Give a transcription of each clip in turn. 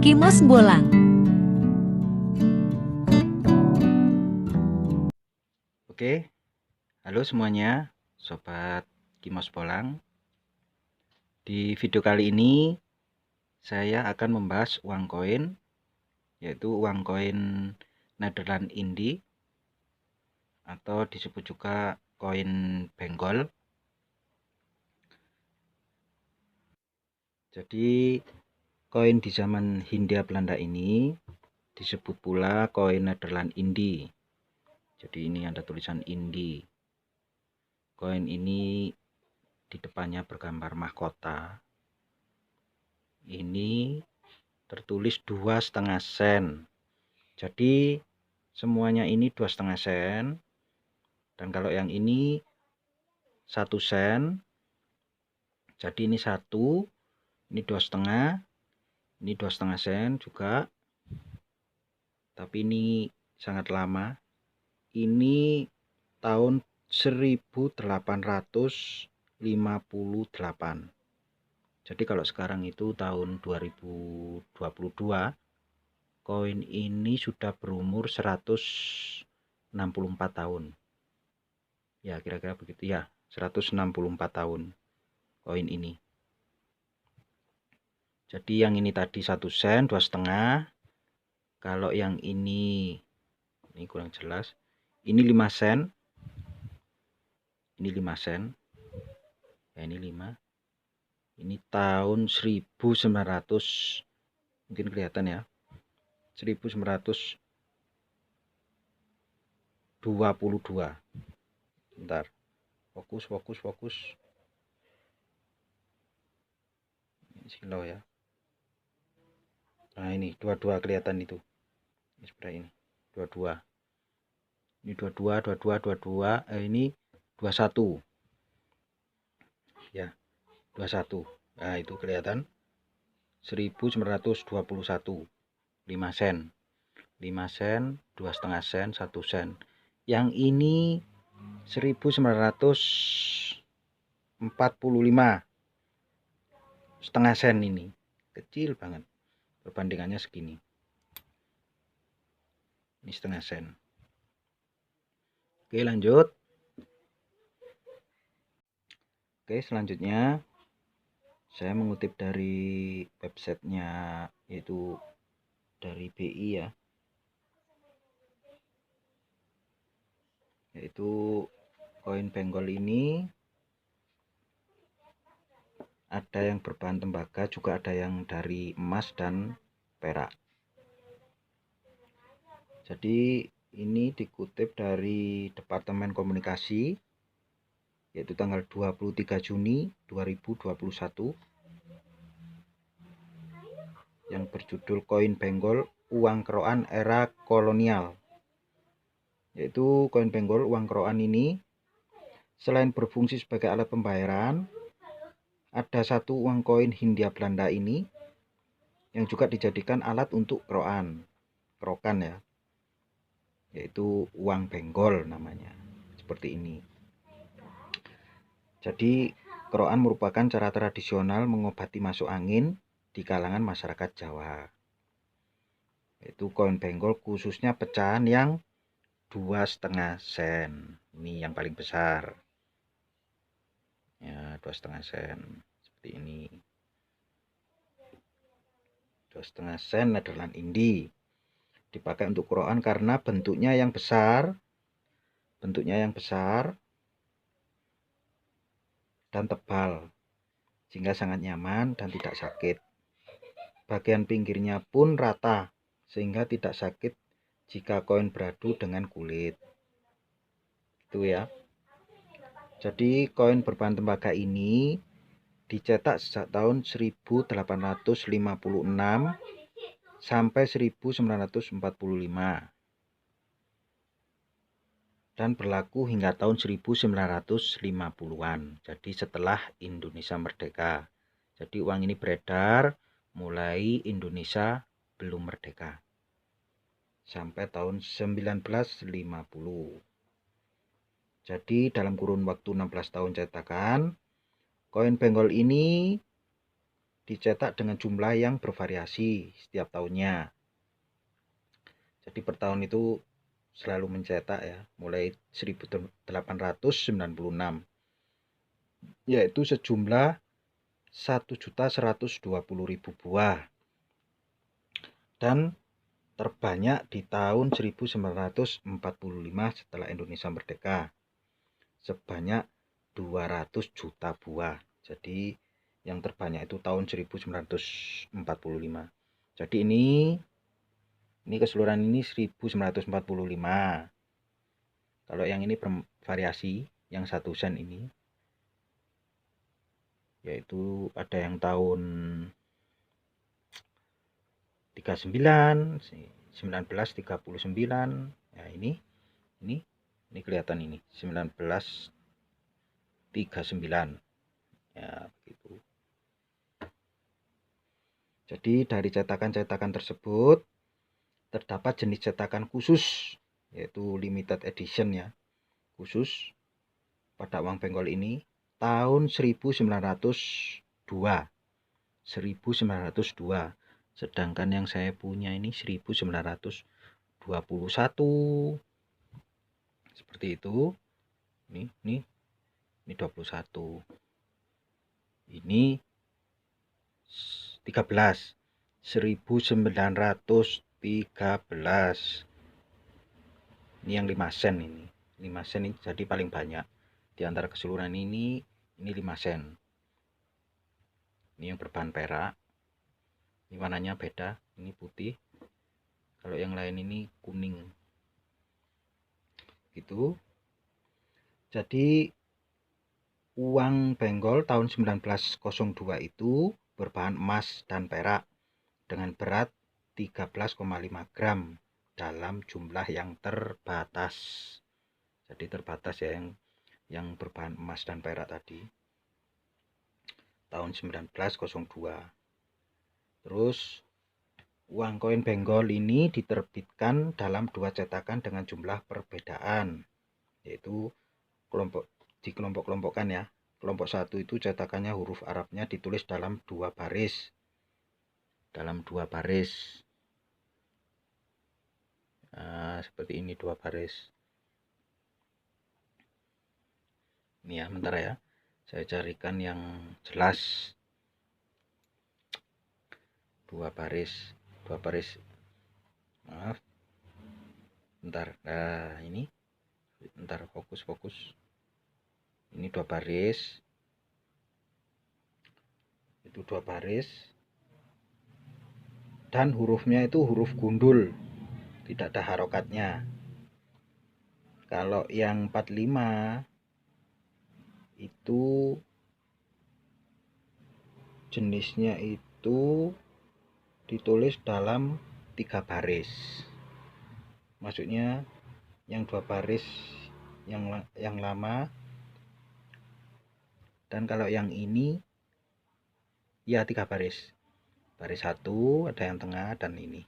Kimos Bolang. Oke, halo semuanya, Sobat Kimos Bolang. Di video kali ini, saya akan membahas uang koin, yaitu uang koin Nederland Indie, atau disebut juga koin Benggol. Jadi, koin di zaman Hindia Belanda ini disebut pula koin Nederland Indie. Jadi ini ada tulisan Indie. Koin ini di depannya bergambar mahkota. Ini tertulis 2,5 sen. Jadi semuanya ini 2,5 sen. Dan kalau yang ini 1 sen. Jadi ini 1, ini 2,5, ini 2,5 sen juga. Tapi ini sangat lama. Ini tahun 1858. Jadi kalau sekarang itu tahun 2022, koin ini sudah berumur 164 tahun. Ya, kira-kira begitu ya, 164 tahun koin ini. Jadi yang ini tadi 1 sen, 2,5. Kalau yang ini kurang jelas. Ini 5 sen. Ini 5 sen. Ya, ini 5. Ini tahun 1900, mungkin kelihatan ya. 1922. Bentar. Fokus. Ini silau ya. Nah, ini 22 kelihatan itu. Ini seperti ini. 22. Ini 22. Ini 21. Ya, 21. Nah, itu kelihatan 1921. 5 sen. 5 sen, 2,5 sen, 1 sen. Yang ini 1945. Setengah sen ini. Kecil banget. Perbandingannya segini. Ini setengah sen. Oke, lanjut. Oke, selanjutnya saya mengutip dari websitenya, yaitu dari BI ya, yaitu koin Benggol ini ada yang berbahan tembaga, juga ada yang dari emas dan perak. Jadi ini dikutip dari Departemen Komunikasi, yaitu tanggal 23 Juni 2021, yang berjudul Koin Benggol Uang Keroan Era Kolonial. Yaitu koin Benggol uang keroan ini selain berfungsi sebagai alat pembayaran, ada satu uang koin Hindia Belanda ini yang juga dijadikan alat untuk kerokan ya, yaitu uang Benggol namanya, seperti ini. Jadi kerokan merupakan cara tradisional mengobati masuk angin di kalangan masyarakat Jawa, yaitu koin Benggol khususnya pecahan yang 2,5 sen. Ini yang paling besar ya, 2,5 sen seperti ini. 2,5 sen Nederland Indie dipakai untuk kerokan karena bentuknya yang besar dan tebal, sehingga sangat nyaman dan tidak sakit. Bagian pinggirnya pun rata sehingga tidak sakit jika koin beradu dengan kulit. Itu ya. Jadi koin berbahan tembaga ini dicetak sejak tahun 1856 sampai 1945 dan berlaku hingga tahun 1950-an. Jadi setelah Indonesia merdeka. Jadi uang ini beredar mulai Indonesia belum merdeka sampai tahun 1950. Jadi dalam kurun waktu 16 tahun cetakan, koin Benggol ini dicetak dengan jumlah yang bervariasi setiap tahunnya. Jadi per tahun itu selalu mencetak ya, mulai 1896, yaitu sejumlah 1.120.000 buah. Dan terbanyak di tahun 1945 setelah Indonesia merdeka, sebanyak 200 juta buah. Jadi yang terbanyak itu tahun 1945. Jadi ini keseluruhan ini 1945. Kalau yang ini bervariasi, yang 1 sen ini, yaitu ada yang tahun 39, 1939. Ya ini kelihatan ini 1939. Ya begitu. Jadi dari cetakan-cetakan tersebut terdapat jenis cetakan khusus, yaitu limited edition ya, khusus pada uang Benggol ini tahun 1902. Sedangkan yang saya punya ini 1921. Seperti itu. Ini 21. Ini 13. 1913. Ini yang 5 sen ini. 5 sen ini jadi paling banyak. Di antara keseluruhan ini 5 sen. Ini yang berbahan perak. Ini warnanya beda, ini putih. Kalau yang lain ini kuning. Gitu. Jadi uang Benggol tahun 1902 itu berbahan emas dan perak dengan berat 13,5 gram dalam jumlah yang terbatas. Jadi terbatas ya, yang berbahan emas dan perak tadi tahun 1902. Terus uang koin Benggol ini diterbitkan dalam 2 cetakan dengan jumlah perbedaan, yaitu dikelompok-kelompokkan ya. Kelompok 1 itu cetakannya huruf Arabnya ditulis dalam 2 baris. Nah, seperti ini 2 baris. Ini ya, bentar ya. Saya carikan yang jelas. 2 baris. Maaf. Bentar. Nah, ini. Bentar, fokus. Ini 2 baris. Itu 2 baris. Dan hurufnya itu huruf gundul. Tidak ada harokatnya. Kalau yang 45 itu jenisnya itu ditulis dalam 3 baris. Maksudnya yang 2 baris yang lama, dan kalau yang ini ya 3 baris. Baris 1, ada yang tengah dan ini.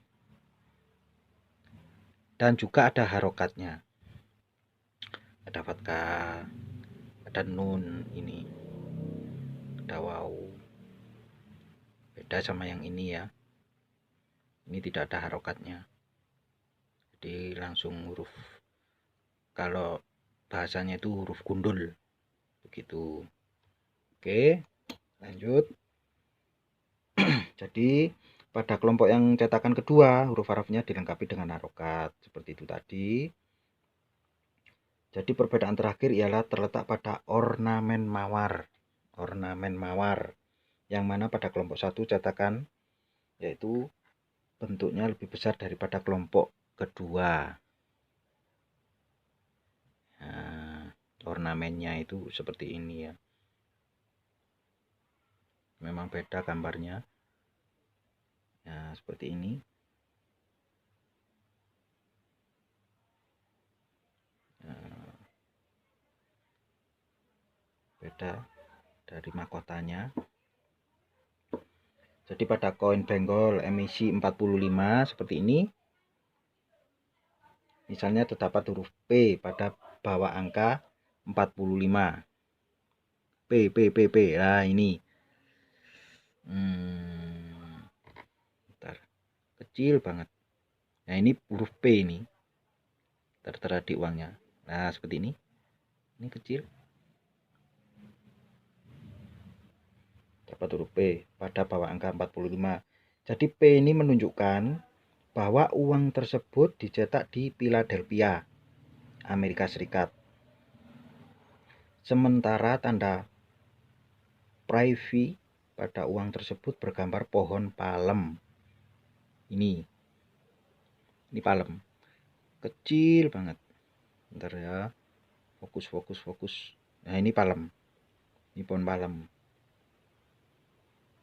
Dan juga ada harokatnya. Ada fathah, ada nun ini. Ada waw. Beda sama yang ini ya. Ini tidak ada harokatnya. Jadi langsung huruf, kalau bahasanya itu huruf gundul. Begitu. Oke, lanjut. Jadi pada kelompok yang cetakan kedua, huruf Arabnya dilengkapi dengan harokat seperti itu tadi. Jadi perbedaan terakhir ialah terletak pada ornamen mawar. Yang mana pada kelompok 1 cetakan yaitu bentuknya lebih besar daripada kelompok kedua. Nah, ornamennya itu seperti ini ya. Memang beda gambarnya. Nah, seperti ini. Nah, beda dari mahkotanya. Jadi pada koin Benggol emisi 45 seperti ini, misalnya terdapat huruf P pada bawah angka 45. P. Nah, ini. Bentar. Kecil banget. Nah, ini huruf P ini. Tertera di uangnya. Nah, seperti ini. Ini kecil. Dapat huruf P pada bawah angka 45. Jadi P ini menunjukkan bahwa uang tersebut dicetak di Philadelphia, Amerika Serikat. Sementara tanda Privy pada uang tersebut bergambar pohon palem. Ini palem. Kecil banget. Bentar ya. Fokus. Nah, ini palem. Ini pohon palem.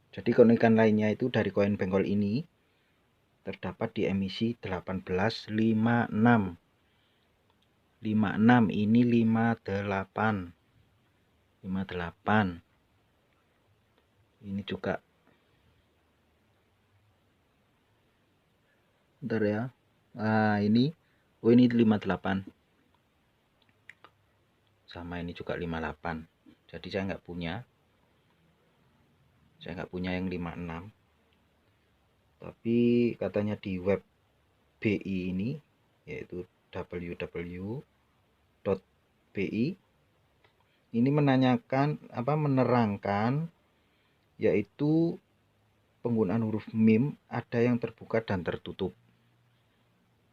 Jadi keunikan lainnya itu dari koin benggol ini terdapat di emisi 1856. 56 ini 58. Ini juga. Bentar ya. Nah, ini. Oh, ini 58. Sama ini juga 58. Jadi saya nggak punya. Saya nggak punya yang 56. Tapi katanya di web BI ini, yaitu www.bi, ini menanyakan menerangkan yaitu penggunaan huruf mim ada yang terbuka dan tertutup.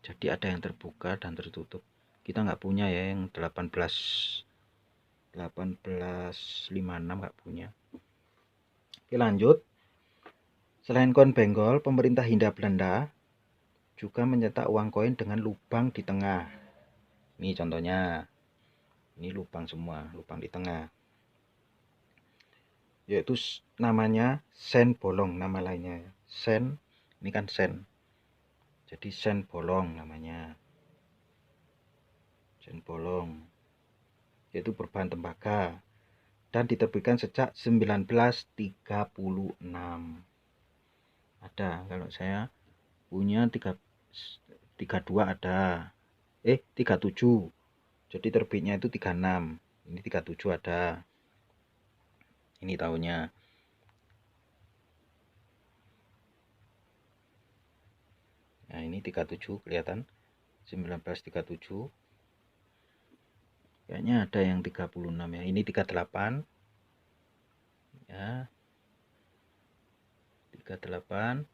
Jadi ada yang terbuka dan tertutup. Kita nggak punya ya yang 1856 nggak punya. Oke, lanjut. Selain koin benggol, pemerintah Hindia Belanda juga mencetak uang koin dengan lubang di tengah. Ini contohnya. Ini lubang semua, lubang di tengah. Yaitu namanya sen bolong, nama lainnya. Sen, ini kan sen. Jadi sen bolong namanya. Sen bolong. Yaitu berbahan tembaga. Dan diterbitkan sejak 1936. Ada, kalau saya punya 32 ada. 37. Jadi terbitnya itu 36. Ini 37 ada. Ini tahunnya. Nah, ini 37 kelihatan. 1937. Kayaknya ada yang 36 ya. Ini 38. Ya. 38.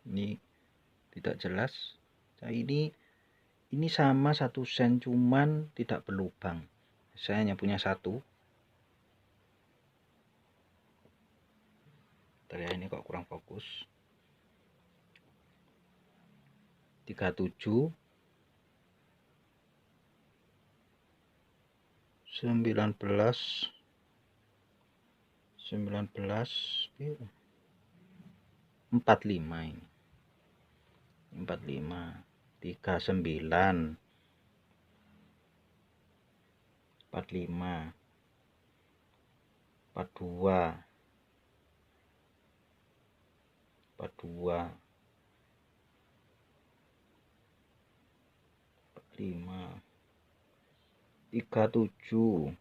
Ini tidak jelas. Nah, ini sama 1 sen cuman tidak berlubang. Saya hanya punya 1. Ya, ini kok kurang fokus. 37 19 45 ini. 45 39 45 42 45 37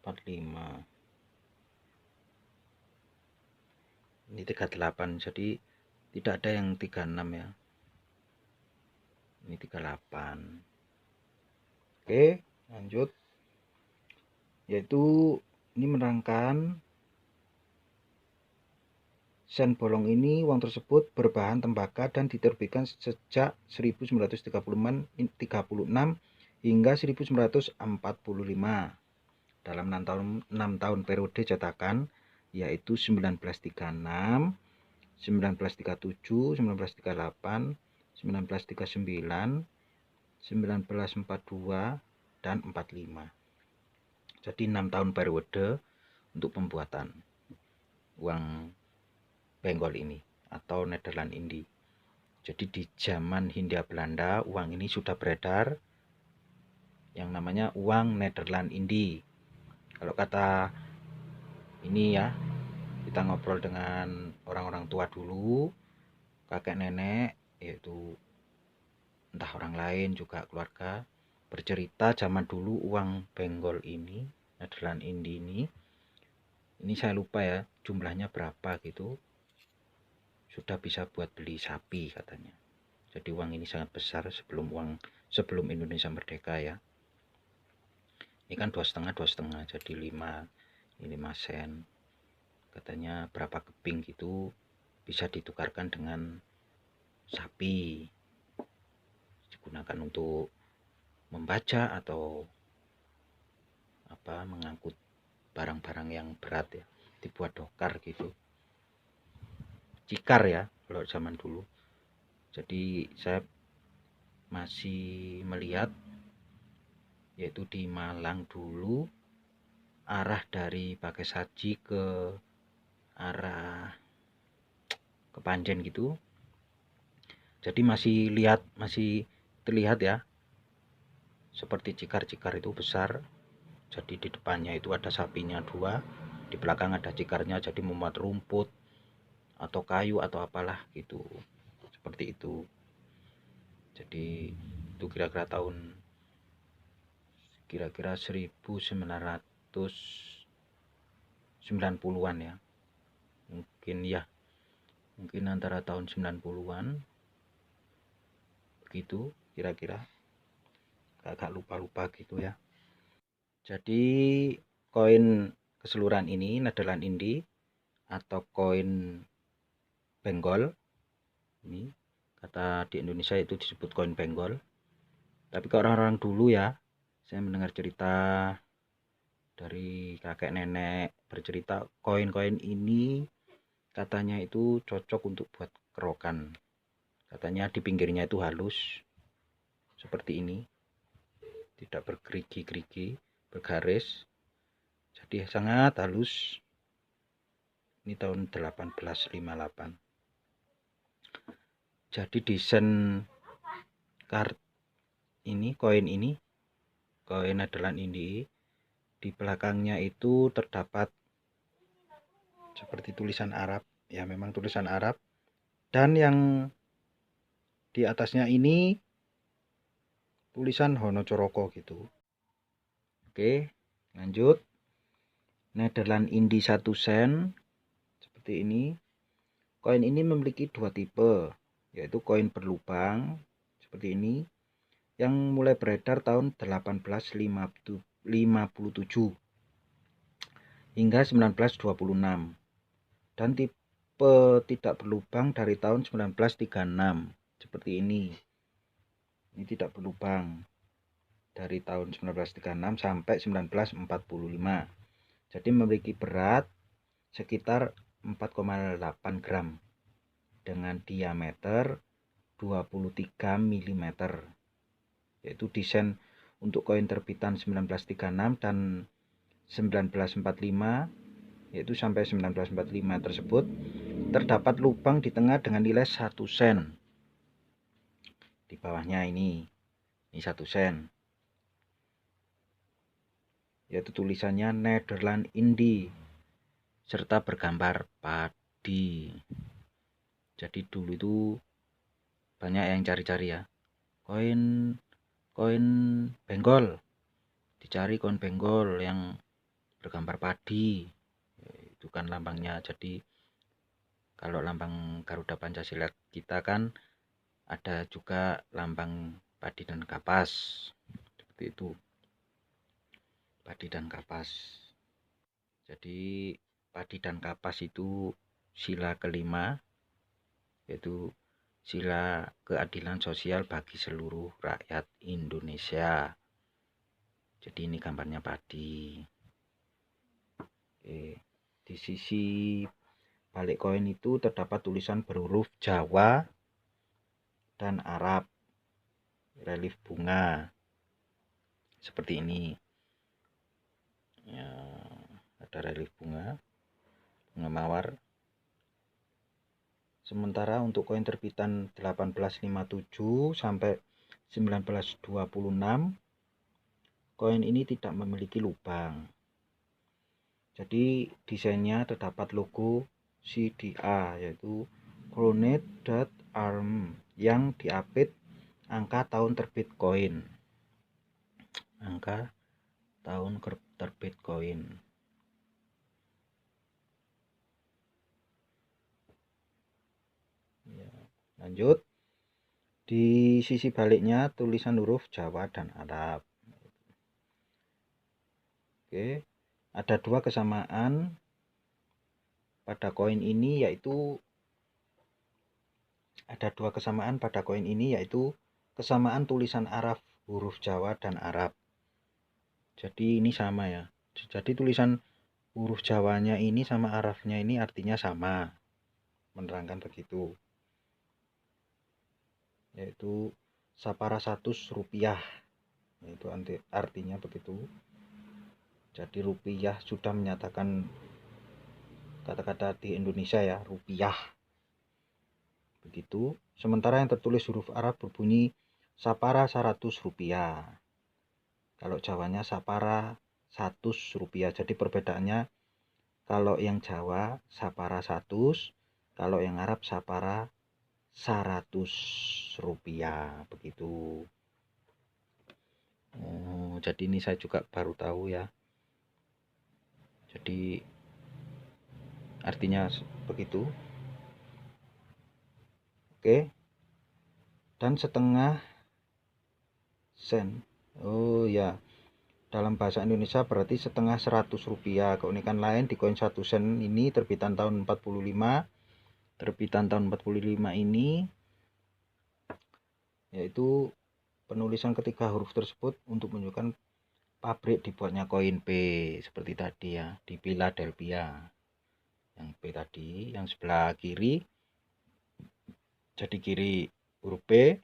45. Ini 38, jadi tidak ada yang 36 ya. Ini 38. Oke, lanjut. Yaitu ini menerangkan sen bolong ini uang tersebut berbahan tembaga dan diterbitkan sejak 1936 hingga 1945. Dalam 6 tahun periode cetakan, yaitu 1936, 1937, 1938, 1939, 1942, dan 45. Jadi 6 tahun periode untuk pembuatan uang benggol ini atau Nederland Indie. Jadi di zaman Hindia Belanda uang ini sudah beredar yang namanya uang Nederland Indie. Kalau kata ini ya, kita ngobrol dengan orang-orang tua dulu, kakek nenek, yaitu entah orang lain juga keluarga, bercerita zaman dulu uang benggol ini, Nederland Indie ini saya lupa ya jumlahnya berapa gitu, sudah bisa buat beli sapi katanya. Jadi uang ini sangat besar sebelum Indonesia merdeka ya. Ini kan 2,5 jadi 5 sen. Katanya berapa keping gitu bisa ditukarkan dengan sapi, digunakan untuk membaca atau mengangkut barang-barang yang berat ya, dibuat dokar gitu, cikar ya kalau zaman dulu. Jadi saya masih melihat yaitu di Malang dulu, arah dari Pakai ke arah ke Panjen gitu. Jadi masih terlihat ya, seperti cikar-cikar itu besar. Jadi di depannya itu ada sapinya 2, di belakang ada cikarnya, jadi memuat rumput atau kayu atau apalah gitu, seperti itu. Jadi itu kira-kira tahun 1990-an ya, mungkin antara tahun 90-an begitu kira-kira, agak lupa gitu ya. Jadi koin keseluruhan ini Nederland Indie atau koin benggol, ini kata di Indonesia itu disebut koin benggol, tapi ke orang-orang dulu ya, saya mendengar cerita dari kakek nenek bercerita, koin-koin ini katanya itu cocok untuk buat kerokan. Katanya di pinggirnya itu halus seperti ini, tidak bergerigi-gerigi, bergaris, jadi sangat halus. Ini tahun 1858. Jadi desain koin Nederland Indie, di belakangnya itu terdapat seperti tulisan Arab ya, memang tulisan Arab, dan yang di atasnya ini tulisan Honocoroko gitu. Oke, lanjut. Nederland Indie 1 sen seperti ini. Koin ini memiliki 2 tipe, yaitu koin berlubang seperti ini yang mulai beredar tahun 1857 hingga 1926, dan tipe tidak berlubang dari tahun 1936 seperti ini. Ini tidak berlubang dari tahun 1936 sampai 1945. Jadi memiliki berat sekitar 4,8 gram dengan diameter 23 mm, yaitu desain untuk koin terbitan 1936 dan 1945, yaitu sampai 1945 tersebut terdapat lubang di tengah dengan nilai 1 sen. Di bawahnya ini 1 sen, yaitu tulisannya Nederland Indie serta bergambar padi. Jadi dulu itu banyak yang cari-cari ya, koin benggol, dicari koin benggol yang bergambar padi, itu kan lambangnya. Jadi kalau lambang Garuda Pancasila kita kan ada juga lambang padi dan kapas, seperti itu, padi dan kapas. Jadi padi dan kapas itu sila kelima, yaitu sila keadilan sosial bagi seluruh rakyat Indonesia. Jadi ini gambarnya padi. Oke, di sisi balik koin itu terdapat tulisan berhuruf Jawa dan Arab, relief bunga seperti ini ya, ada relief bunga mawar. Sementara untuk koin terbitan 1857 sampai 1926, koin ini tidak memiliki lubang. Jadi desainnya terdapat logo CDA, yaitu Coronet Arm, yang diapit angka tahun terbit koin. angka tahun terbit koin. Ya, lanjut. Di sisi baliknya tulisan huruf Jawa dan Arab. Oke, ada dua kesamaan pada koin ini, yaitu kesamaan tulisan Arab huruf Jawa dan Arab. Jadi ini sama ya. Jadi tulisan huruf Jawanya ini sama Arabnya ini artinya sama, menerangkan begitu. Yaitu sapara 100 rupiah. Itu artinya begitu. Jadi rupiah sudah menyatakan kata-kata di Indonesia ya, rupiah. Begitu. Sementara yang tertulis huruf Arab berbunyi sapara 100 rupiah. Kalau Jawanya sapara 100 rupiah. Jadi perbedaannya, kalau yang Jawa sapara 100, kalau yang Arab sapara 100 rupiah. Begitu. Oh, jadi ini saya juga baru tahu ya. Jadi artinya begitu. Oke. Dan setengah sen. Oh ya. Dalam bahasa Indonesia berarti setengah 100 rupiah. Keunikan lain di koin 1 sen ini terbitan tahun 45. Terbitan tahun 45 ini yaitu penulisan ketiga huruf tersebut untuk menunjukkan pabrik dibuatnya koin P, seperti tadi ya, di Philadelphia. Yang P tadi, yang sebelah kiri, jadi kiri huruf P,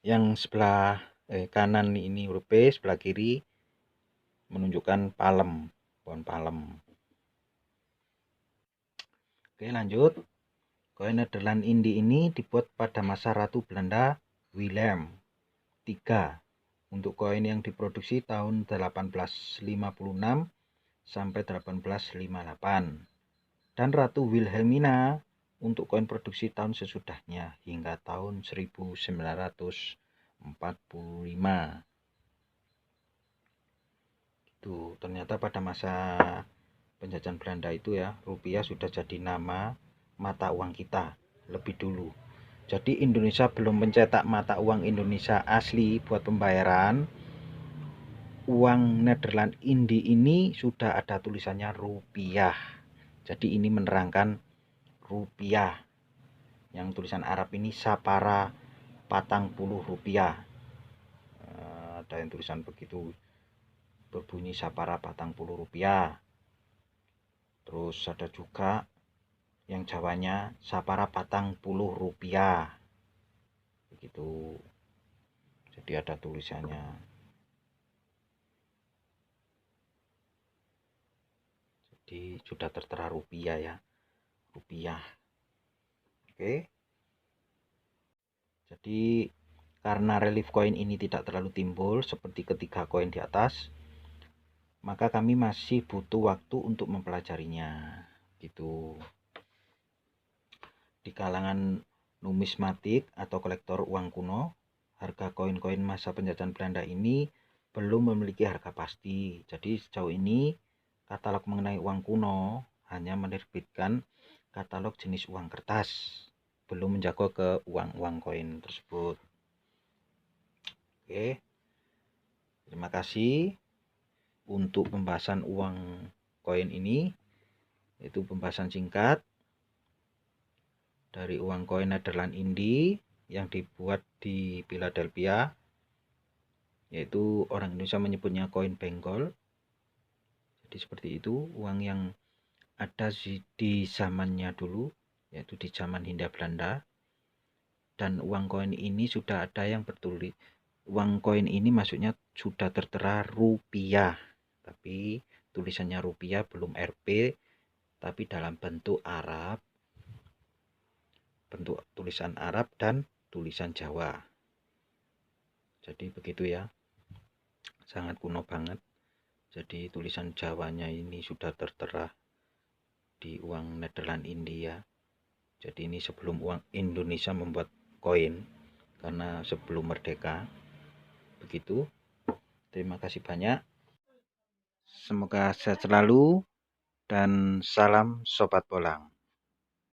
yang sebelah kanan ini huruf P, sebelah kiri menunjukkan palem, pohon palem. Oke, lanjut. Koin Nederland Indi ini dibuat pada masa Ratu Belanda Willem III. Untuk koin yang diproduksi tahun 1856 sampai 1858. Dan Ratu Wilhelmina untuk koin produksi tahun sesudahnya hingga tahun 1945. Itu ternyata pada masa penjajahan Belanda itu ya, rupiah sudah jadi nama mata uang kita lebih dulu. Jadi Indonesia belum mencetak mata uang Indonesia asli buat pembayaran. Uang Nederland Indi ini sudah ada tulisannya rupiah. Jadi ini menerangkan rupiah. Yang tulisan Arab ini sapara 40 rupiah. Ada yang tulisan begitu, berbunyi sapara 40 rupiah. Terus ada juga yang Jawanya sapara 40 rupiah. Begitu. Jadi ada tulisannya. Jadi sudah tertera rupiah ya. Rupiah. Oke. Jadi karena relief koin ini tidak terlalu timbul seperti ketiga koin di atas, maka kami masih butuh waktu untuk mempelajarinya. Gitu. Di kalangan numismatik atau kolektor uang kuno, harga koin-koin masa penjajahan Belanda ini belum memiliki harga pasti. Jadi sejauh ini katalog mengenai uang kuno hanya menerbitkan katalog jenis uang kertas, belum menjangkau ke uang-uang koin tersebut. Oke, terima kasih untuk pembahasan uang koin ini. Itu pembahasan singkat dari uang koin Nederland Indi yang dibuat di Philadelphia, yaitu orang Indonesia menyebutnya koin Benggol. Jadi seperti itu uang yang ada di zamannya dulu, yaitu di zaman Hindia Belanda. Dan uang koin ini sudah ada yang bertulis, uang koin ini maksudnya sudah tertera rupiah, tapi tulisannya rupiah, belum Rp, tapi dalam bentuk Arab, bentuk tulisan Arab dan tulisan Jawa. Jadi begitu ya, sangat kuno banget. Jadi tulisan Jawanya ini sudah tertera di uang Nederland India. Jadi ini sebelum uang Indonesia membuat koin, karena sebelum merdeka. Begitu. Terima kasih banyak. Semoga sehat selalu dan salam sobat bolang.